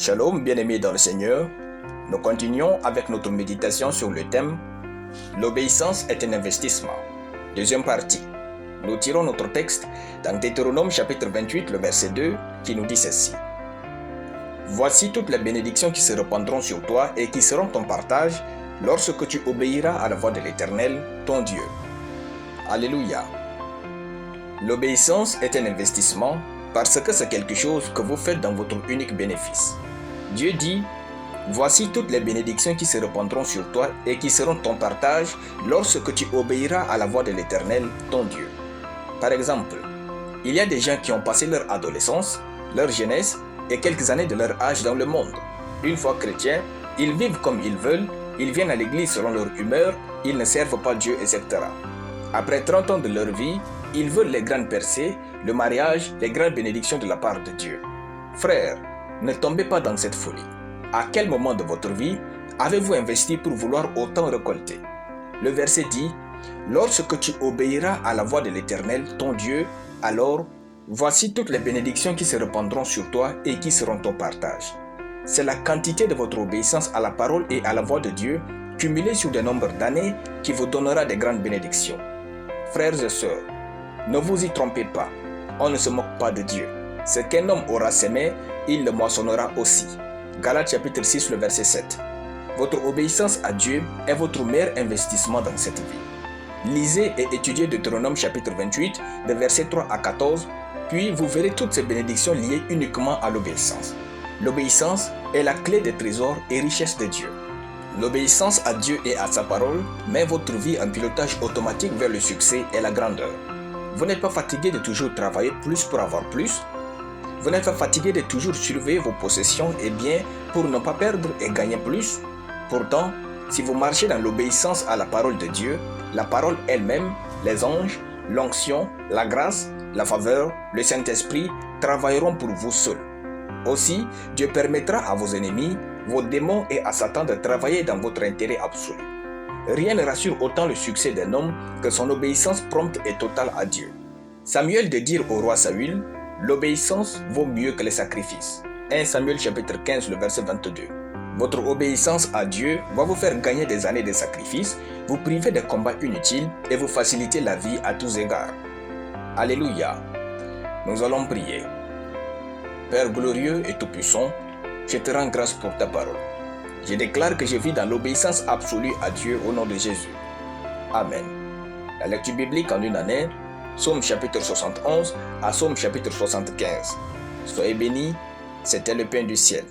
Shalom, bien-aimés dans le Seigneur. Nous continuons avec notre méditation sur le thème « L'obéissance est un investissement ». Deuxième partie. Nous tirons notre texte dans Deutéronome chapitre 28, le verset 2, qui nous dit ceci. « Voici toutes les bénédictions qui se répandront sur toi et qui seront ton partage lorsque tu obéiras à la voix de l'Éternel, ton Dieu. » Alléluia. L'obéissance est un investissement parce que c'est quelque chose que vous faites dans votre unique bénéfice. Dieu dit, « Voici toutes les bénédictions qui se répandront sur toi et qui seront ton partage lorsque tu obéiras à la voix de l'Éternel, ton Dieu. » Par exemple, il y a des gens qui ont passé leur adolescence, leur jeunesse et quelques années de leur âge dans le monde. Une fois chrétiens, ils vivent comme ils veulent, ils viennent à l'église selon leur humeur, ils ne servent pas Dieu, etc. Après 30 ans de leur vie, ils veulent les grandes percées, le mariage, les grandes bénédictions de la part de Dieu. Frères, ne tombez pas dans cette folie. À quel moment de votre vie avez-vous investi pour vouloir autant récolter? Le verset dit, « Lorsque tu obéiras à la voix de l'Éternel, ton Dieu, alors, voici toutes les bénédictions qui se répandront sur toi et qui seront ton partage. » C'est la quantité de votre obéissance à la parole et à la voix de Dieu, cumulée sur des nombres d'années, qui vous donnera des grandes bénédictions. Frères et sœurs, ne vous y trompez pas, on ne se moque pas de Dieu. Ce qu'un homme aura sémé, il le moissonnera aussi. Galates chapitre 6, le verset 7. Votre obéissance à Dieu est votre meilleur investissement dans cette vie. Lisez et étudiez Deutéronome chapitre 28, de versets 3 à 14, puis vous verrez toutes ces bénédictions liées uniquement à l'obéissance. L'obéissance est la clé des trésors et richesses de Dieu. L'obéissance à Dieu et à sa parole met votre vie en pilotage automatique vers le succès et la grandeur. Vous n'êtes pas fatigué de toujours travailler plus pour avoir plus. Vous n'êtes pas fatigué de toujours surveiller vos possessions et biens pour ne pas perdre et gagner plus. Pourtant, si vous marchez dans l'obéissance à la parole de Dieu, la parole elle-même, les anges, l'onction, la grâce, la faveur, le Saint-Esprit travailleront pour vous seuls. Aussi, Dieu permettra à vos ennemis, vos démons et à Satan de travailler dans votre intérêt absolu. Rien ne rassure autant le succès d'un homme que son obéissance prompte et totale à Dieu. Samuel de dire au roi Saül, « L'obéissance vaut mieux que les sacrifices. » 1 Samuel chapitre 15, le verset 22. Votre obéissance à Dieu va vous faire gagner des années de sacrifices, vous priver des combats inutiles et vous faciliter la vie à tous égards. Alléluia. Nous allons prier. Père glorieux et tout-puissant, je te rends grâce pour ta parole. Je déclare que je vis dans l'obéissance absolue à Dieu au nom de Jésus. Amen. La lecture biblique en une année, Psaume chapitre 71 à Psaume chapitre 75. Soyez bénis, c'était le pain du ciel.